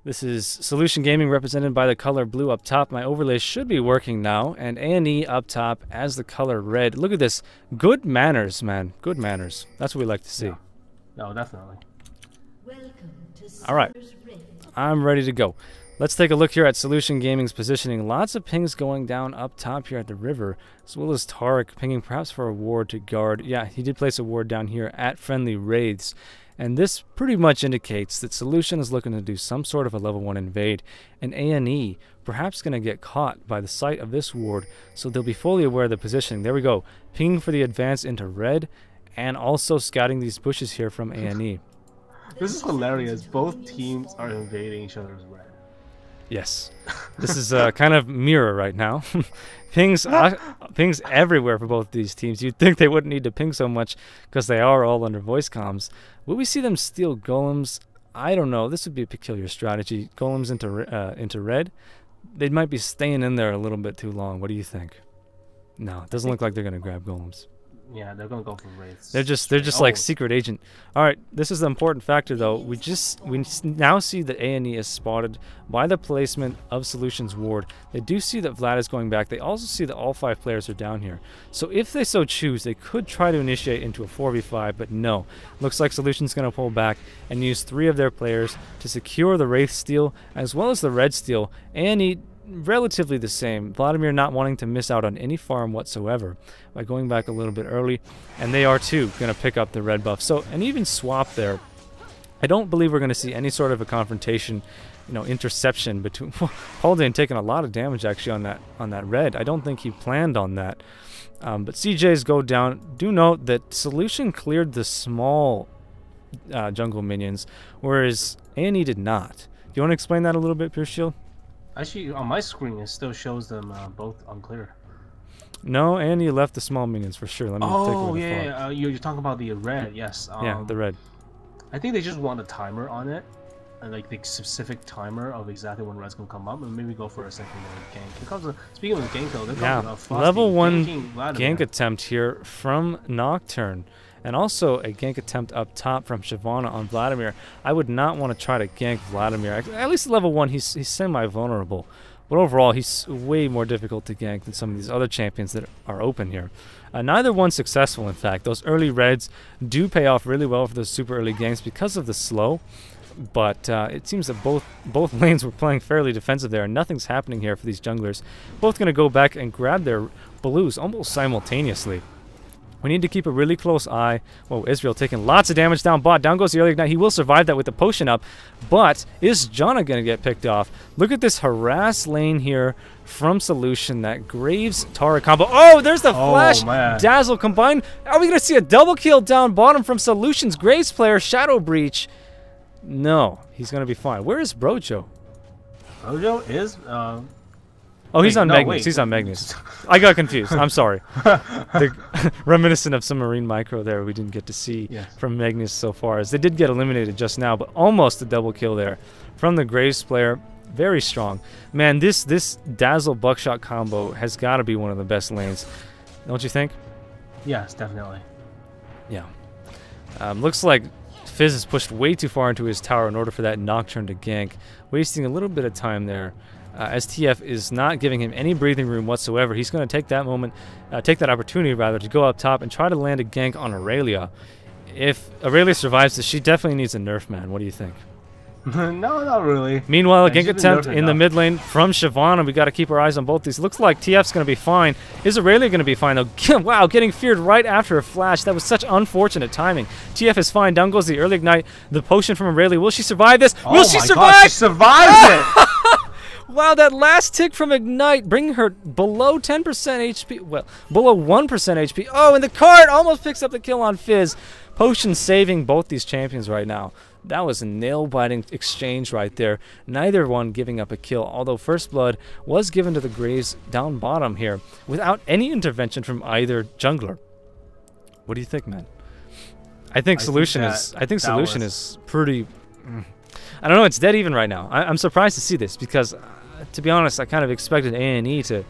This is Solution Gaming represented by the color blue up top. My overlay should be working now, and A&E up top as the color red. Look at this. Good manners, man. Good manners. That's what we like to see. Yeah. No, definitely. All right. I'm ready to go. Let's take a look here at Solution Gaming's positioning. Lots of pings going down up top here at the river, as well as Tarek pinging perhaps for a ward to guard. Yeah, he did place a ward down here at friendly wraiths. And this pretty much indicates that Solution is looking to do some sort of a level 1 invade, and A&E perhaps going to get caught by the sight of this ward, so they'll be fully aware of the positioning. There we go, pinging for the advance into red, and also scouting these bushes here from A&E. This is hilarious. Both teams are invading each other's red. Yes, this is kind of mirror right now. Pings everywhere for both these teams. You'd think they wouldn't need to ping so much because they are all under voice comms. Will we see them steal golems? I don't know. This would be a peculiar strategy. Golems into red. They might be staying in there a little bit too long. What do you think? No, it doesn't look like they're going to grab golems. Yeah, they're gonna go for wraiths. They're just like secret agent. All right, this is the important factor though. We now see that A&E is spotted by the placement of Solution's ward. They do see that Vlad is going back. They also see that all 5 players are down here. So if they so choose, they could try to initiate into a 4v5, but no. Looks like Solution's gonna pull back and use 3 of their players to secure the wraith steal as well as the red steal. A&E relatively the same. Vladimir not wanting to miss out on any farm whatsoever by going back a little bit early, and they are too going to pick up the red buff. So an even swap there. I don't believe we're going to see any sort of a confrontation, interception between Haldane taking a lot of damage actually on that red. I don't think he planned on that. But CJs go down. Do note that Solution cleared the small jungle minions, whereas A&E did not. Do you want to explain that a little bit, Pureshield? Actually, on my screen, it still shows them both unclear. No, and you left the small minions for sure. Let me take a look. Oh, yeah. You're talking about the red, yes. Yeah, the red. I think they just want a timer on it, like the specific timer of exactly when red's gonna come up, and maybe go for a secondary gank. Speaking of gank, though, they're level 1 gank attempt here from Nocturne. And also a gank attempt up top from Shyvana on Vladimir. I would not want to try to gank Vladimir. At least at level 1, he's semi-vulnerable. But overall, he's way more difficult to gank than some of these other champions that are open here. Neither one successful, in fact. Those early reds do pay off really well for those super early ganks because of the slow. But it seems that both lanes were playing fairly defensive there, and nothing's happening here for these junglers. Both going to go back and grab their blues almost simultaneously. We need to keep a really close eye. Whoa, Israel taking lots of damage down bot. Down goes the early ignite. He will survive that with the potion up. But is Janna going to get picked off? Look at this harass lane here from Solution. That Graves Tara combo. Oh, there's the flash dazzle combined. Are we going to see a double kill down bottom from Solution's Graves player, Shadow Breach? No, he's going to be fine. Where is Brojo? Brojo is... Oh, he's on Magnus. He's on Magnus. I got confused. I'm sorry. Reminiscent of some Marine Micro there we didn't get to see from Magnus so far, as they did get eliminated just now, but almost a double kill there from the Graves player. Very strong. Man, this Dazzle Buckshot combo has got to be one of the best lanes. Don't you think? Yes, definitely. Yeah. Looks like Fizz is pushed way too far into his tower in order for that Nocturne to gank, wasting a little bit of time there. As TF is not giving him any breathing room whatsoever. He's going to take that moment, take that opportunity rather, to go up top and try to land a gank on Aurelia. If Aurelia survives this, she definitely needs a nerf, man. What do you think? No, not really. Meanwhile, a gank attempt in the mid lane from Shyvana. We got to keep our eyes on both these. Looks like TF's going to be fine. Is Aurelia going to be fine, though? Wow, getting feared right after a flash. That was such unfortunate timing. TF is fine. Down goes the early ignite. The potion from Aurelia. Will she survive this? Will she survive? God, she survives it! Wow, that last tick from Ignite, bringing her below 10% HP, well, below 1% HP. Oh, and the card almost picks up the kill on Fizz. Potion saving both these champions right now. That was a nail-biting exchange right there. Neither one giving up a kill, although First Blood was given to the Graves down bottom here without any intervention from either jungler. What do you think, man? I think Solution is pretty... I don't know, it's dead even right now. I'm surprised to see this because, to be honest, I kind of expected A&E to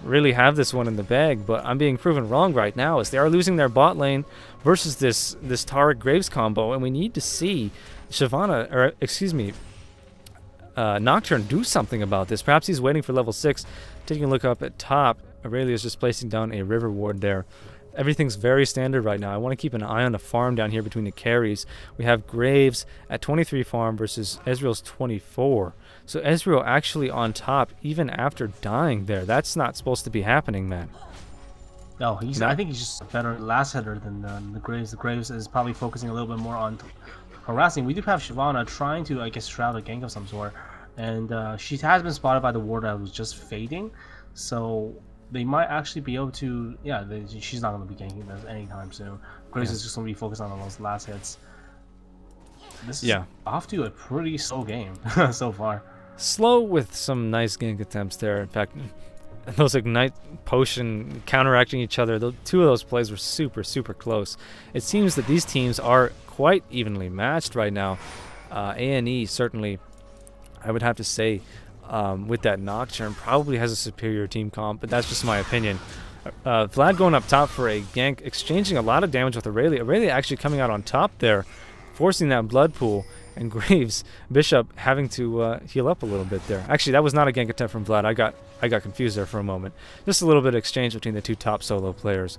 really have this one in the bag, but I'm being proven wrong right now as they are losing their bot lane versus this Tarek Graves combo, and we need to see Shyvana, or excuse me, Nocturne do something about this. Perhaps he's waiting for level 6. Taking a look up at top, Aurelia is just placing down a river ward there. Everything's very standard right now. I want to keep an eye on the farm down here between the carries. We have Graves at 23 farm versus Ezreal's 24. So Ezreal actually on top even after dying there. That's not supposed to be happening, man. No, I think he's just a better last header than the Graves. The Graves is probably focusing a little bit more on harassing. We do have Shyvana trying to, I guess, shroud a gank of some sort. And she has been spotted by the ward that was just fading. So they might actually be able to... Yeah, she's not going to be ganking this anytime soon. Graves is just going to be focused on those last hits. This is off to a pretty slow game so far. Slow with some nice gank attempts there. In fact, those Ignite Potion counteracting each other, the two of those plays were super, super close. It seems that these teams are quite evenly matched right now. A&E certainly, I would have to say, with that Nocturne, probably has a superior team comp, but that's just my opinion. Vlad going up top for a gank, exchanging a lot of damage with Aurelia. Aurelia actually coming out on top there, forcing that blood pool, and Graves, Bishop having to heal up a little bit there. Actually, that was not a gank attempt from Vlad. I got confused there for a moment. Just a little bit of exchange between the two top solo players.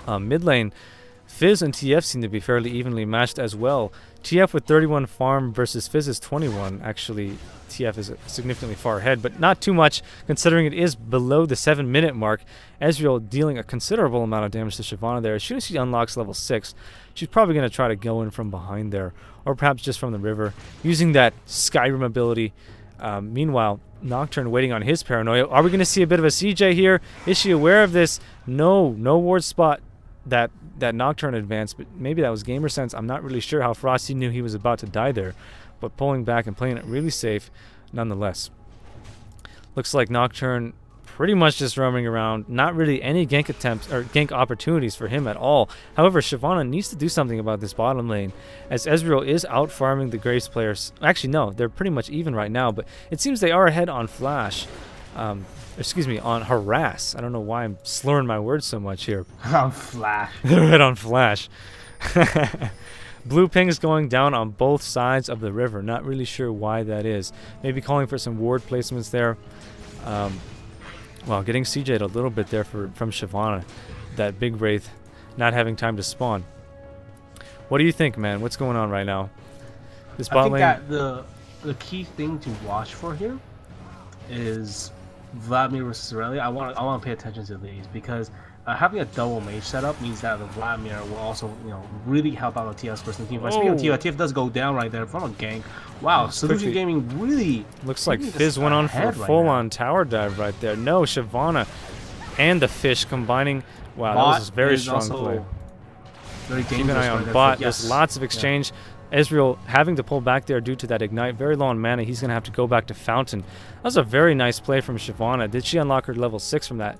Mid lane, Fizz and TF seem to be fairly evenly matched as well. TF with 31 farm versus Fizz's 21. Actually, TF is significantly far ahead, but not too much considering it is below the 7-minute mark. Ezreal dealing a considerable amount of damage to Shyvana there. As soon as she unlocks level 6, she's probably going to try to go in from behind there, or perhaps just from the river, using that Skyrim ability. Meanwhile, Nocturne waiting on his paranoia. Are we going to see a bit of a CJ here? Is she aware of this? No ward spot that Nocturne advanced, but maybe that was gamer sense. I'm not really sure how Frosty knew he was about to die there, but pulling back and playing it really safe nonetheless. Looks like Nocturne pretty much just roaming around, not really any gank attempts or gank opportunities for him at all. However, Shyvana needs to do something about this bottom lane, as Ezreal is out farming the Graves players. Actually, no, they're pretty much even right now, but it seems they are ahead on Flash. Excuse me, on Harass. I don't know why I'm slurring my words so much here. On Flash. They're ahead on Flash. Blue pings going down on both sides of the river. Not really sure why that is. Maybe calling for some ward placements there. Well, getting CJ'd a little bit there from Shyvana. That big Wraith not having time to spawn. What do you think, man? What's going on right now? This bot lane... that the key thing to watch for here is Vladimir versus Aurelia. I want to pay attention to these because having a double mage setup means that the Vladimir will also, really help out the TF's personal team. Speaking of TF does go down right there from a gank. Wow, Solution Gaming really looks like Fizz went on for a full-on tower dive right there. No, Shyvana and the fish combining. Wow, that was a very strong play. Very Keep an eye on bot. There's lots of exchange. Ezreal having to pull back there due to that Ignite. Very low on mana. He's going to have to go back to Fountain. That was a very nice play from Shyvana. Did she unlock her level 6 from that?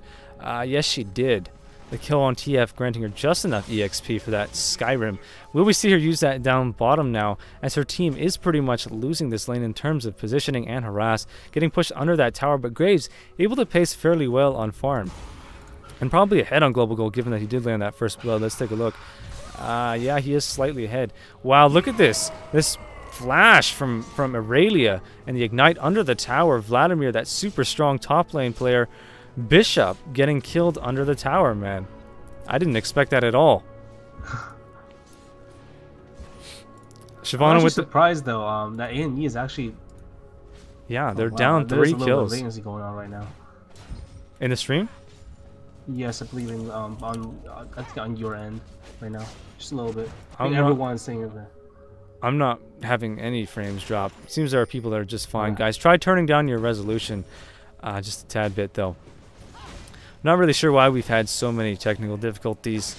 Yes, she did. The kill on TF granting her just enough EXP for that Skyrim. Will we see her use that down bottom now, as her team is pretty much losing this lane in terms of positioning and harass, getting pushed under that tower, but Graves able to pace fairly well on farm. And probably ahead on global goal, given that he did land that first blood. Let's take a look. Yeah, he is slightly ahead. Wow, look at this. This flash from Aurelia and the Ignite under the tower. Vladimir, that super strong top lane player. Bishop getting killed under the tower, man. I didn't expect that at all. Shyvana I'm with surprised though that A&E is actually... Yeah, they're down 3 kills. There's a little latency going on right now. In the stream? Yes, I believe in I think on your end right now, just a little bit. Everyone's saying it. I'm not having any frames drop. Seems there are people that are just fine. Guys, try turning down your resolution just a tad bit though. Not really sure why we've had so many technical difficulties.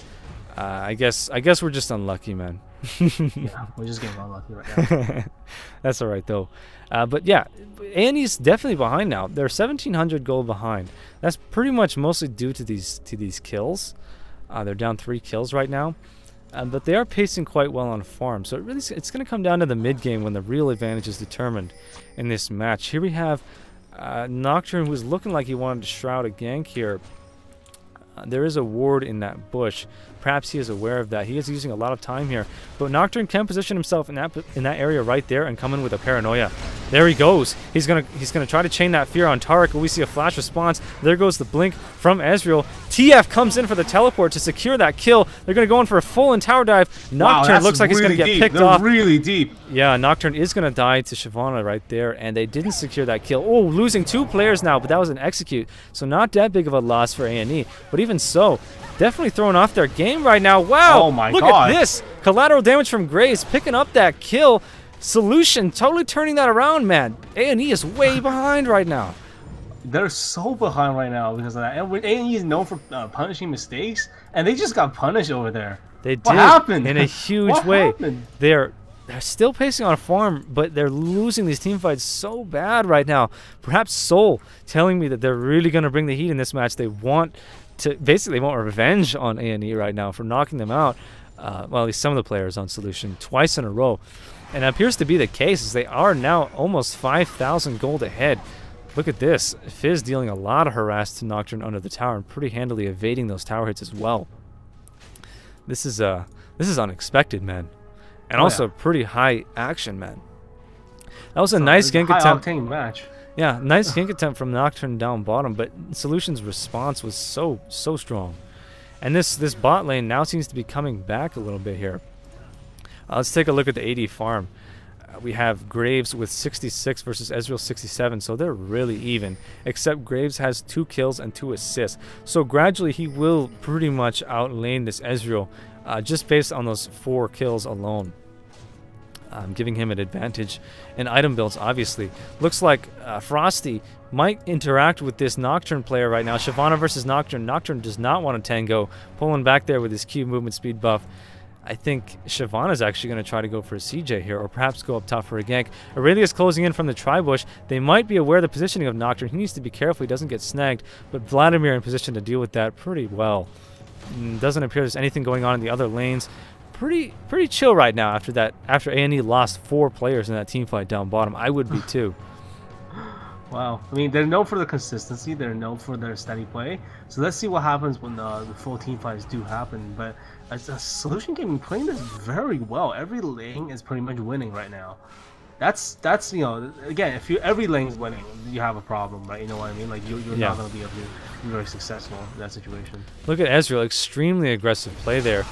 I guess we're just unlucky, man. Yeah, we're just getting unlucky right now. That's all right though. But yeah, A&E's definitely behind now. They're 1,700 gold behind. That's pretty much mostly due to these kills. They're down 3 kills right now, but they are pacing quite well on farm. So it's going to come down to the mid game when the real advantage is determined in this match. Here we have Nocturne, who's looking like he wanted to shroud a gank here. There is a ward in that bush. Perhaps he is aware of that. He is using a lot of time here, but Nocturne can position himself in that area right there and come in with a paranoia. There he goes. He's gonna try to chain that fear on Tariq, but we see a flash response. There goes the blink from Ezreal. TF comes in for the teleport to secure that kill. They're gonna go in for a full and tower dive. Nocturne looks like he's gonna get picked off. Really deep. Yeah, Nocturne is gonna die to Shyvana right there, and they didn't secure that kill. Oh, losing 2 players now, but that was an execute, so not that big of a loss for A&E. But even so, definitely throwing off their game right now. Wow! Oh my Look God. at this collateral damage from Graves, picking up that kill. Solution totally turning that around, man. A&E is way behind right now. They're so behind right now because of that. And A&E is known for punishing mistakes, and they just got punished over there. They did. What happened? In a huge way. They're still pacing on a farm, but they're losing these team fights so bad right now. Perhaps Soul telling me that they're really going to bring the heat in this match. They want to basically want revenge on A&E right now for knocking them out. Well, at least some of the players on Solution twice in a row. And it appears to be the case, as they are now almost 5,000 gold ahead. Look at this. Fizz dealing a lot of harass to Nocturne under the tower and pretty handily evading those tower hits as well. This is unexpected, man. And also pretty high action, man. That was a nice gank attempt. High octane match. Yeah, nice gank attempt from Nocturne down bottom, but Solution's response was so strong. And this bot lane now seems to be coming back a little bit here. Let's take a look at the AD farm. We have Graves with 66 versus Ezreal 67, so they're really even, except Graves has 2 kills and 2 assists. So gradually he will pretty much outlane this Ezreal just based on those 4 kills alone. Giving him an advantage in item builds, obviously. Looks like Frosty might interact with this Nocturne player right now. Shyvana versus Nocturne. Nocturne does not want to tango, pulling back there with his Q movement speed buff. I think Shyvana's actually going to try to go for a CJ here, or perhaps go up top for a gank. Aurelia's closing in from the tri-bush. They might be aware of the positioning of Nocturne. He needs to be careful he doesn't get snagged, but Vladimir in position to deal with that pretty well. Doesn't appear there's anything going on in the other lanes. Pretty chill right now after that. After A&E lost 4 players in that team fight down bottom, I would be too. Wow. I mean, they're known for the consistency. They're known for their steady play. So let's see what happens when the full team fights do happen. But as a Solution Gaming playing this very well. Every lane is pretty much winning right now. That's you know, again, if every lane is winning, you have a problem, right? You know what I mean? Like you're not going to be able to be very successful in that situation. Look at Ezreal, extremely aggressive play there.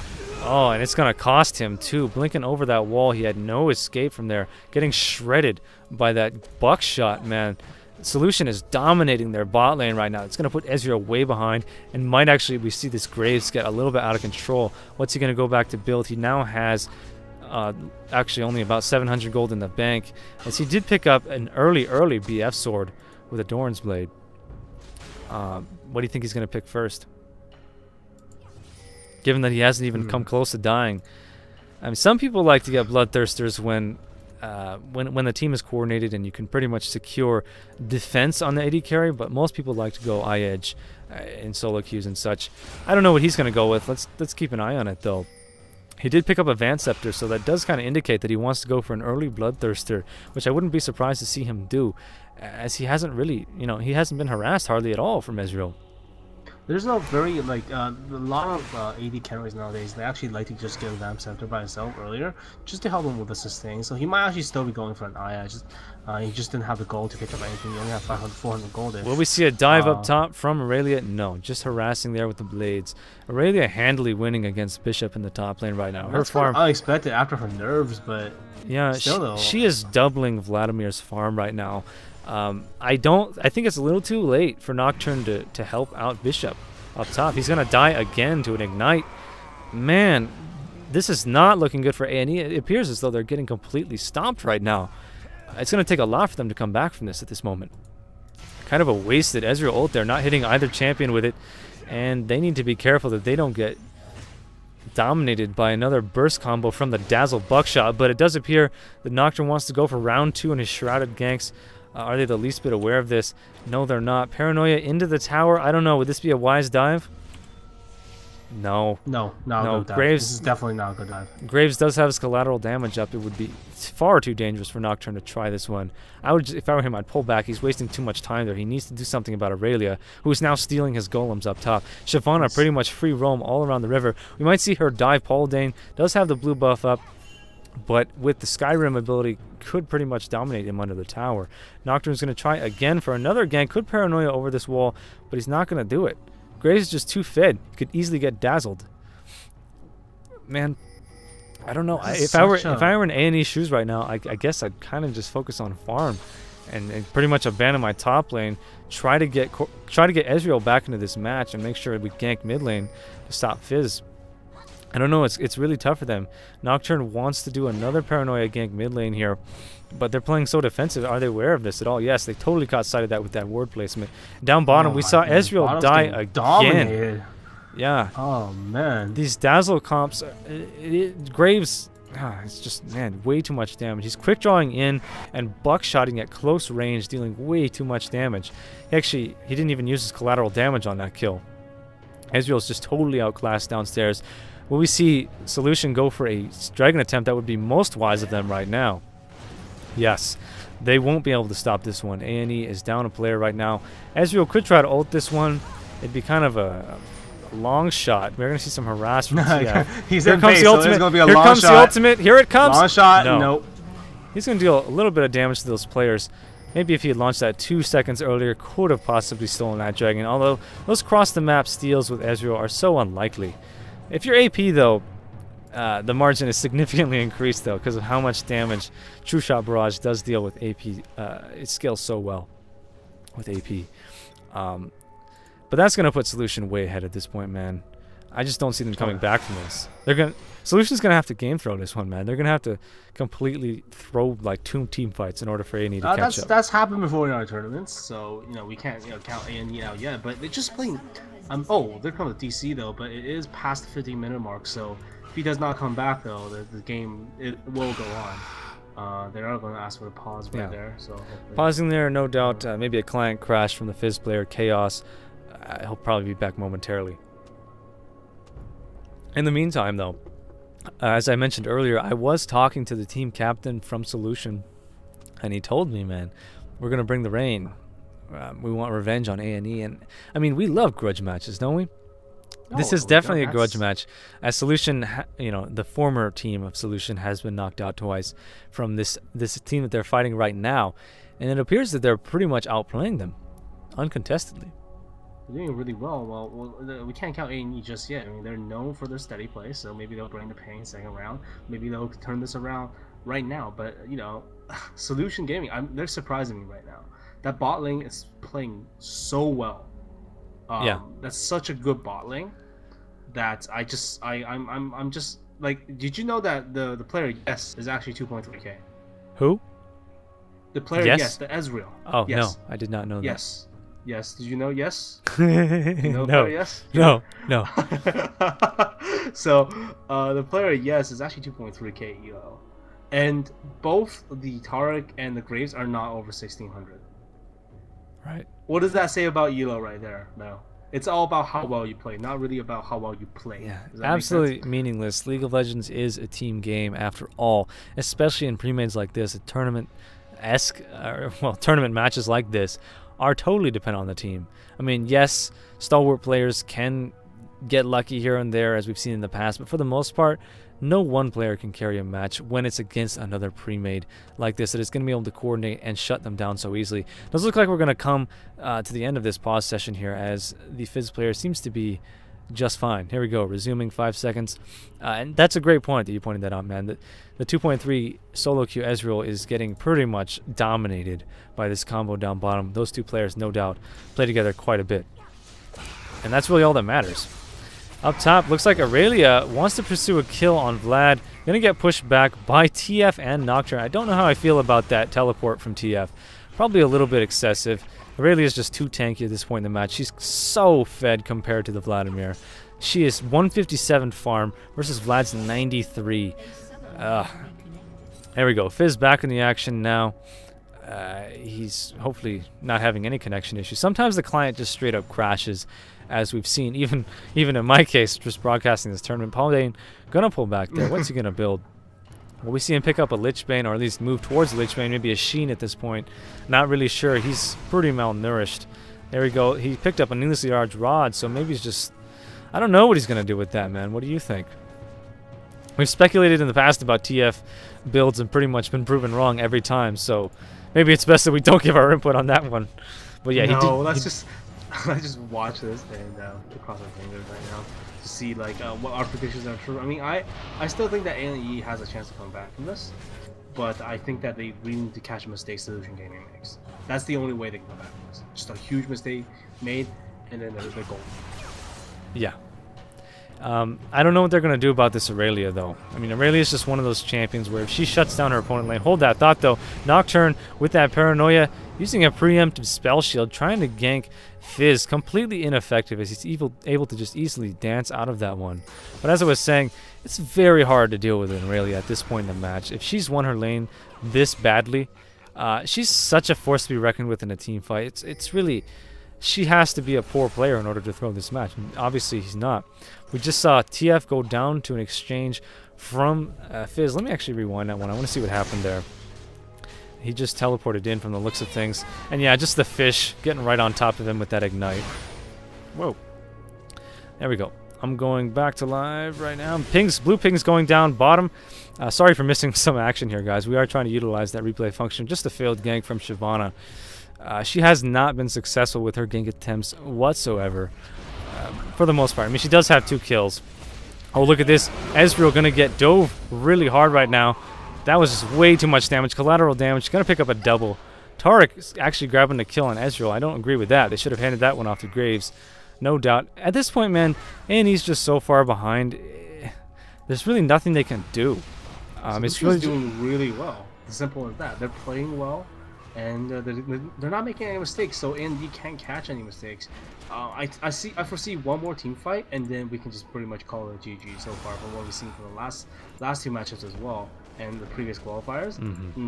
Oh, and it's going to cost him too. Blinking over that wall, he had no escape from there. Getting shredded by that buckshot, man. Solution is dominating their bot lane right now. It's going to put Ezreal way behind, and might actually, we see this Graves get a little bit out of control. What's he going to go back to build? He now has actually only about 700 gold in the bank, as he did pick up an early BF sword with a Doran's Blade. What do you think he's going to pick first? Given that he hasn't even come close to dying. I mean, some people like to get Bloodthirsters when the team is coordinated and you can pretty much secure defense on the AD carry, but most people like to go eye-edge in solo queues and such. I don't know what he's going to go with. Let's keep an eye on it, though. He did pick up a Vant Scepter, so that does kind of indicate that he wants to go for an early Bloodthirster, which I wouldn't be surprised to see him do, as he hasn't really, you know, he hasn't been harassed hardly at all from Ezreal. There's no very, like, a lot of AD carries nowadays, they actually like to just get a Vamp Scepter by himself earlier, just to help him with the sustain. So he might actually still be going for an Aya. He just didn't have the gold to pick up anything. He only had 500, 400 gold. Will we see a dive up top from Aurelia? No, just harassing there with the blades. Aurelia handily winning against Bishop in the top lane right now. Her farm unexpected after her nerves, but yeah, she is doubling Vladimir's farm right now. I think it's a little too late for Nocturne to help out Bishop up top. He's gonna die again to an ignite. Man, this is not looking good for A&E. It appears as though they're getting completely stomped right now. It's gonna take a lot for them to come back from this at this moment. Kind of a wasted Ezreal ult there, not hitting either champion with it, and they need to be careful that they don't get dominated by another burst combo from the Dazzle Buckshot. But it does appear that Nocturne wants to go for round 2 in his Shrouded ganks. Are they the least bit aware of this? No, they're not. Paranoia into the tower. I don't know. Would this be a wise dive? No. No, not a good dive. Graves, this is definitely not a good dive. Graves does have his collateral damage up. It would be far too dangerous for Nocturne to try this one. If I were him, I'd pull back. He's wasting too much time there. He needs to do something about Aurelia, who is now stealing his golems up top. Shyvana pretty much free roam all around the river. We might see her dive. Paul Dane does have the blue buff up. but with the Skyrim ability, could pretty much dominate him under the tower. Nocturne's going to try again for another gank. Could Paranoia over this wall, but he's not going to do it. Graves is just too fed. He could easily get dazzled. Man, I don't know. If I were in A&E's shoes right now, I guess I'd kind of just focus on farm and pretty much abandon my top lane. Try to get Ezreal back into this match and make sure we gank mid lane to stop Fizz. I don't know. It's really tough for them. Nocturne wants to do another Paranoia gank mid lane here, but they're playing so defensive. Are they aware of this at all? Yes, they totally caught sight of that with that ward placement. Down bottom, we saw Ezreal die again. Dominated. Yeah. Oh, man. These Dazzle comps, Graves, it's just, man, way too much damage. He's quick drawing in and buckshotting at close range, dealing way too much damage. He didn't even use his collateral damage on that kill. Ezreal's just totally outclassed downstairs. Will we see Solution go for a dragon attempt? That would be most wise of them right now. Yes. They won't be able to stop this one. A&E is down a player right now. Ezreal could try to ult this one. It'd be kind of a long shot. We're going to see some harass from TF. He's Here in comes base, the so ultimate. there's gonna be a Here long comes shot. the ultimate. Here it comes. Long shot. No. Nope. He's going to deal a little bit of damage to those players. Maybe if he had launched that 2 seconds earlier, could have possibly stolen that dragon. Although those cross-the-map steals with Ezreal are so unlikely. If you're AP, though, the margin is significantly increased, though, because of how much damage True Shot Barrage does deal with AP. It scales so well with AP. But that's going to put Solution way ahead at this point, man. I just don't see them coming back from this. Solution's going to have to game throw this one, man. They're going to have to completely throw like 2 team fights in order for A&E to catch up. That's happened before in our tournaments, so we can't count A&E out yet. But they're just playing. Oh, they're coming to DC though, but it is past the 15-minute mark. So if he does not come back though, the game will go on. They are going to ask for a pause right there. So hopefully. Pausing there, no doubt. Maybe a client crash from the Fizz player, Chaos. He'll probably be back momentarily. In the meantime, though, as I mentioned earlier, I was talking to the team captain from Solution, and he told me, man, we're going to bring the rain. We want revenge on A&E. And, I mean, we love grudge matches, don't we? This is definitely a grudge match. As Solution, the former team of Solution has been knocked out twice from this team that they're fighting right now. And it appears that they're pretty much outplaying them, uncontestedly. They're doing really well. Well, we can't count A&E just yet. I mean, they're known for their steady play, so maybe they'll bring the pain second round. Maybe they'll turn this around right now. But, Solution Gaming, they're surprising me right now. That bot lane is playing so well. That's such a good bot lane that I'm just like, did you know that the player Yes is actually 2.3k? Who? The player Yes, the Ezreal. Oh, yes. No, I did not know that. Yes. Did you know Yes? No. Yes? No. So, the player Yes is actually 2.3k ELO. And both the Taric and the Graves are not over 1600. Right. What does that say about ELO right there? No. It's all about how well you play, not really about how well you play. Yeah, absolutely meaningless. League of Legends is a team game after all, especially in pre-mains like this. A tournament-esque, tournament matches like this are totally dependent on the team. I mean, yes, stalwart players can get lucky here and there, as we've seen in the past, but for the most part, no one player can carry a match when it's against another pre-made like this that is going to be able to coordinate and shut them down so easily. It does look like we're going to come to the end of this pause session here, as the Fizz player seems to be just fine. Here we go, resuming 5 seconds. And that's a great point that you pointed that out, man. The 2.3 solo queue Ezreal is getting pretty much dominated by this combo down bottom. Those two players, no doubt, play together quite a bit. And that's really all that matters. Up top, looks like Aurelia wants to pursue a kill on Vlad. Gonna get pushed back by TF and Nocturne. I don't know how I feel about that teleport from TF. Probably a little bit excessive. Aurelia is just too tanky at this point in the match. She's so fed compared to the Vladimir. She is 157 farm versus Vlad's 93. There we go. Fizz back in the action now. He's hopefully not having any connection issues. Sometimes the client just straight up crashes, as we've seen, even in my case, just broadcasting this tournament. Paul Dane gonna pull back there. What's he gonna build? Will we see him pick up a Lich Bane, or at least move towards the Lich Bane, maybe a Sheen at this point? Not really sure. He's pretty malnourished. There we go. He picked up a needlessly large rod, so maybe he's just... I don't know what he's gonna do with that, man. What do you think? We've speculated in the past about TF builds and pretty much been proven wrong every time, so maybe it's best that we don't give our input on that one. But yeah, let's just watch this and cross our fingers right now to see like what our predictions are true. I mean, I still think that A&E has a chance to come back from this, but I think that they really need to catch a mistake Solution Gaming makes. That's the only way they can come back from this. Just a huge mistake made, and then they're golden. Yeah. I don't know what they're going to do about this Aurelia, though. I mean, Aurelia is just one of those champions where if she shuts down her opponent lane... Hold that thought, though. Nocturne with that Paranoia, using a preemptive spell shield, trying to gank Fizz. Completely ineffective as he's able to just easily dance out of that one. But as I was saying, it's very hard to deal with an Aurelia at this point in the match. If she's won her lane this badly, she's such a force to be reckoned with in a team fight. It's really... She has to be a poor player in order to throw this match. And obviously, he's not. We just saw TF go down to an exchange from Fizz. Let me actually rewind that one. I want to see what happened there. He just teleported in from the looks of things. And yeah, just the fish getting right on top of him with that ignite. Whoa. There we go. I'm going back to live right now. Blue ping's going down bottom. Sorry for missing some action here, guys. We are trying to utilize that replay function. Just a failed gank from Shyvana. She has not been successful with her gank attempts whatsoever, for the most part. I mean, she does have 2 kills. Oh, look at this. Ezreal going to get dove really hard right now. That was just way too much damage. Collateral damage. Going to pick up a double. Taric is actually grabbing the kill on Ezreal. I don't agree with that. They should have handed that one off to Graves. No doubt. At this point, man, A&E's just so far behind. There's really nothing they can do. It's really doing really well. As simple as that. They're playing well. And they're not making any mistakes, so A&D can't catch any mistakes. I foresee one more team fight, and then we can just pretty much call it a GG so far from what we've seen from the last 2 matchups as well, and the previous qualifiers.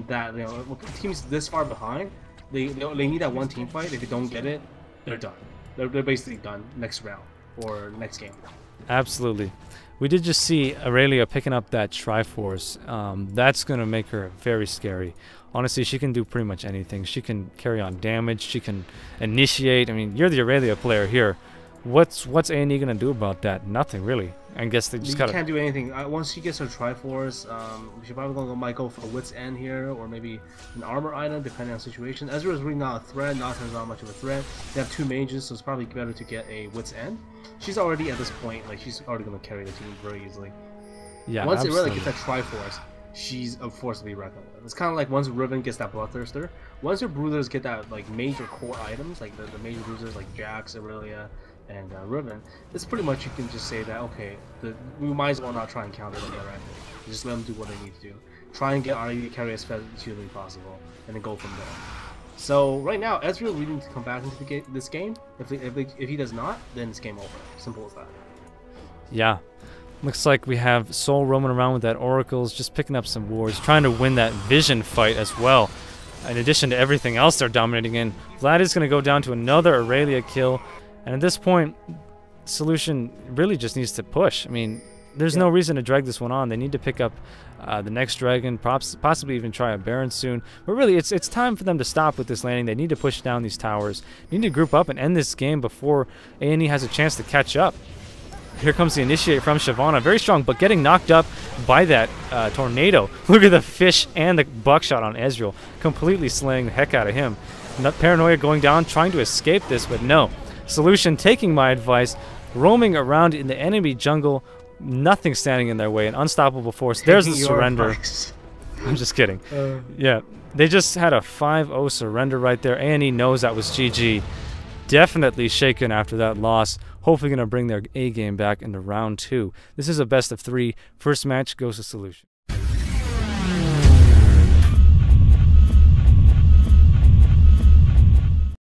That teams this far behind, they need that one team fight. If they don't get it, they're done. They're basically done next round or next game. Absolutely. We did just see Aurelia picking up that Triforce. That's going to make her very scary. Honestly, she can do pretty much anything. She can carry on damage. She can initiate. I mean, you're the Aurelia player here. What's A&E going to do about that? Nothing, really. I guess they just can't do anything. Once she gets her Triforce, she's probably might go for a Wit's End here, or maybe an armor item, depending on the situation. Ezra is really not a threat. Nocturne's not much of a threat. They have 2 mages, so it's probably better to get a Wit's End. She's already, at this point, like, she's already going to carry the team very easily. Yeah, once Aurelia gets that Triforce, she's a force to be reckoned with. It's kind of like once Riven gets that Bloodthirster, once your Bruisers get that like major core items, like the major Bruisers like Jax, Aurelia, and Riven, it's pretty much you can just say that, okay, we might as well not try and counter them directly. Just let them do what they need to do. Try and get RE carry as fast as humanly possible, and then go from there. So right now, Ezreal really needs to come back into this game. If he does not, then it's game over. Simple as that. Yeah. Looks like we have Soul roaming around with that Oracles, just picking up some wards, trying to win that Vision fight as well. In addition to everything else they're dominating in, Vlad is going to go down to another Aurelia kill. And at this point, Solution really just needs to push. I mean, there's no reason to drag this one on. They need to pick up the next dragon, possibly even try a Baron soon. But really, it's time for them to stop with this landing. They need to push down these towers. They need to group up and end this game before A&E has a chance to catch up. Here comes the initiate from Shyvana. Very strong, but getting knocked up by that tornado. Look at the fish and the buckshot on Ezreal. Completely slaying the heck out of him. Paranoia going down, trying to escape this, but no. Solution taking my advice, roaming around in the enemy jungle. Nothing standing in their way. An unstoppable force. There's the surrender. I'm just kidding. Yeah, they just had a 5-0 surrender right there. A&E knows that was GG. Definitely shaken after that loss. Hopefully going to bring their A game back into round 2. This is a best of 3. First match goes to Solution.